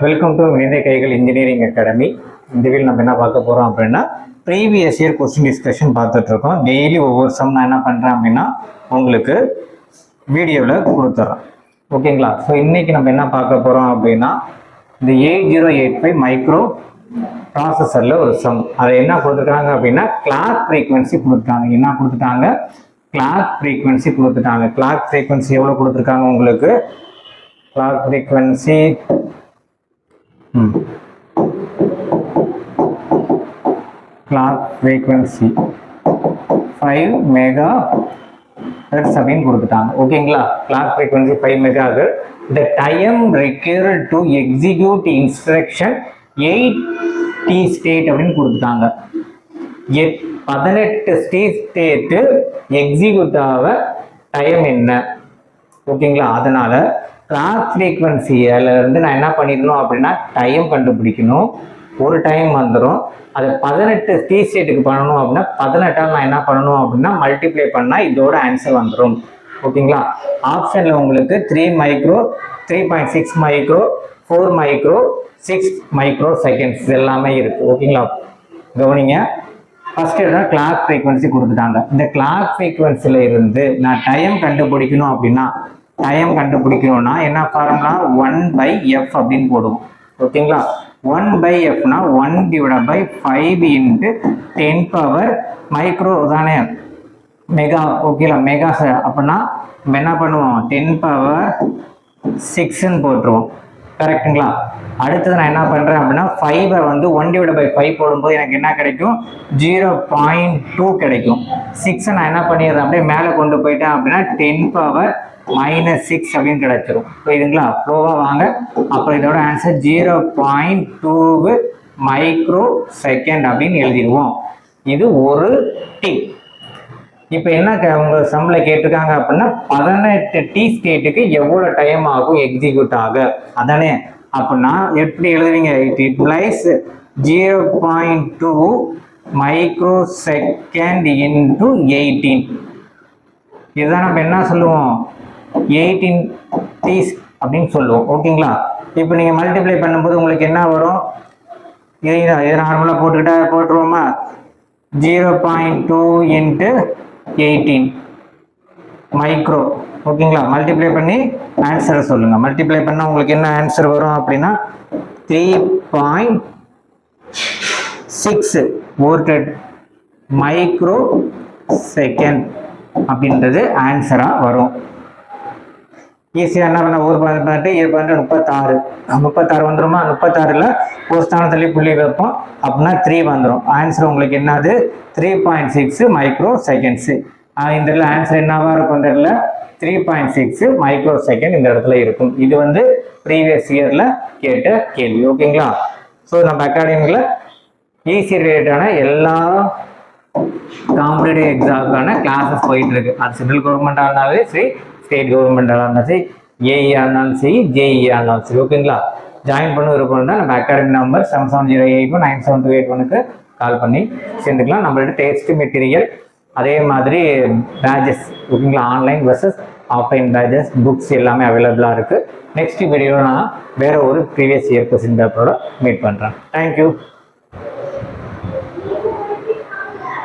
Welcome to வினிதை கைகள் engineering academy. இந்த video நம்ம என்ன பார்க்க போகிறோம் அப்படின்னா ப்ரீவியஸ் இயர் கொஸ்டின் டிஸ்கஷன் பார்த்துட்ருக்கோம். டெய்லி ஒவ்வொரு சம் நான் என்ன பண்ணுறேன் அப்படின்னா உங்களுக்கு வீடியோவில் கொடுத்துட்றேன். ஓகேங்களா? ஸோ இன்றைக்கி நம்ம என்ன பார்க்க போகிறோம் அப்படின்னா இந்த 8085 மைக்ரோ ப்ராசஸரில் ஒரு சம். அதை என்ன கொடுத்துருக்காங்க அப்படின்னா கிளாக் ஃப்ரீக்வன்சி கொடுத்துட்டாங்க. என்ன கொடுத்துட்டாங்க? கிளாக் ஃப்ரீக்வன்சி கொடுத்துட்டாங்க. கிளாக் ஃப்ரீக்வன்சி எவ்வளோ கொடுத்துருக்காங்க உங்களுக்கு? Clock frequency clock frequency 5 mega hertz அப்படின்னு கொடுத்துட்டாங்க. ஓகேங்களா? Clock frequency 5 mega hertz. The time required to execute instruction 8t state அப்படின்னு கொடுத்துட்டாங்க. 18 ஸ்டேட் எக்ஸிக்யூட் ஆக டைம் என்ன? ஓகேங்களா? அதனால கிளாக் ஃப்ரீக்வன்சியில இருந்து நான் என்ன பண்ணிடணும் அப்படின்னா டைம் கண்டுபிடிக்கணும். ஒரு டைம் வந்துடும். அதை 18 டி ஸ்டேட்டுக்கு பண்ணணும் அப்படின்னா 18ஆல் நான் என்ன பண்ணணும் அப்படின்னா மல்டிப்ளை பண்ணால் இதோட ஆன்சர் வந்துடும். ஓகேங்களா? ஆப்ஷனில் உங்களுக்கு 3 micro, 3.6 micro, 4 micro, 6 micro seconds எல்லாமே இருக்குது. ஓகேங்களா? கவனிங்க. ஃபர்ஸ்ட் என்ன கிளாக் ஃப்ரீக்வன்சி கொடுத்துட்டாங்க. இந்த கிளாக் ஃப்ரீக்வன்சியில் இருந்து நான் டைம் கண்டுபிடிக்கணும் அப்படின்னா டைம் கண்டுபிடிக்கணும்னா என்ன ஃபார்முலா? 1/f அப்படின்னு போடுவோம். ஓகேங்களா? 1/fனா 1/5 இன்ட்டு 10 பவர் மைக்ரோ தானே, மெகா. ஓகேங்களா? மெகா அப்படின்னா நம்ம என்ன பண்ணுவோம்? 10 பவர் 6ன்னு போட்டுருவோம். கரெக்டுங்களா? அடுத்தது நான் என்ன பண்ணுறேன் அப்படின்னா 5 வந்து 1/5 போடும்போது எனக்கு என்ன கிடைக்கும்? 0.2 கிடைக்கும். 6 நான் என்ன பண்ணிடுறேன் அப்படியே மேலே கொண்டு போயிட்டேன் அப்படின்னா 10 பவர் -6 அப்படின்னு கிடைச்சிரும். புரியுதுங்களா? ஃப்ளோவாக வாங்க. அப்புறம் இதோட ஆன்சர் 0.2 மைக்ரோ செகண்ட் அப்படின்னு எழுதிடுவோம். இது ஒரு டிப். இப்போ என்ன உங்க சம்ல கேட்டிருக்காங்க அப்படின்னா 18 டி ஸ்டேட்டுக்கு எவ்வளோ டைம் ஆகும் எக்ஸிக்யூட் ஆக, அதானே? அப்படின்னா எப்படி எழுதுவீங்க? It implies 0.2 micro second into 18. இதுதான் நம்ம என்ன சொல்லுவோம்? 18 டீஸ் அப்படின்னு சொல்லுவோம். ஓகேங்களா? இப்போ நீங்கள் மல்டிப்ளை பண்ணும்போது உங்களுக்கு என்ன வரும்? இது நார்மலாக போட்டுருவோமா? 0.2 இன்ட்டு 18 மைக்ரோ. ஓகேங்களா? மல்டிப்ளை பண்ணி ஆன்சரை சொல்லுங்க. மல்டிப்ளை பண்ணால் உங்களுக்கு என்ன ஆன்சர் வரும் அப்படின்னா 3.6 வோல்ட் மைக்ரோ செகண்ட் அப்படின்றது ஆன்சராக வரும். ஈஸியாக என்ன பண்ண? ஒரு 36 வந்துருமா? 36ல் ஒரு ஸ்தானத்துலேயே புள்ளி வைப்போம் அப்படின்னா 3 வந்துடும். ஆன்சர் உங்களுக்கு என்னது? 3.6 மைக்ரோ செகண்ட்ஸு. இந்த இடத்துல ஆன்சர் என்னவா இருக்கும்? இந்த இடத்துல 3.6 மைக்ரோ செகண்ட் இந்த இடத்துல இருக்கும். இது வந்து ப்ரீவியஸ் இயரில் கேட்ட கேள்வி. ஓகேங்களா? ஸோ நம்ம அகாடமியில் ஈஸி ரிலேட்டடான எல்லா காம்படிட்டிவ் எக்ஸாமுக்கான கிளாஸஸ் போயிட்டு இருக்கு. அது சென்ட்ரல் கவர்மெண்ட்டாக இருந்தாலும் சரி, ஸ்டேட் கவர்மெண்ட்டாக இருந்தாலும் சரி, ஏஇஆ இருந்தாலும் சரி, ஜேஇஆ இருந்தாலும் சரி. ஓகேங்களா? ஜாயின் பண்ண விருப்பம் தான் நம்ம அகாடமி நம்பர் 7708197281க்கு கால் பண்ணி சேர்ந்துக்கலாம். நம்மள்ட்ட டெஸ்ட் மெட்டீரியல், அதே மாதிரி பேட்சஸ், ஓகேங்களா? Online versus offline patches, books எல்லாமே அவைலபிளாக இருக்குது. நெக்ஸ்ட் வீடியோவில் நான் வேறு ஒரு ப்ரீவியஸ் இயர் கொஸ்டின் பேப்பரோட மீட் பண்ணுறேன். தேங்க்யூ.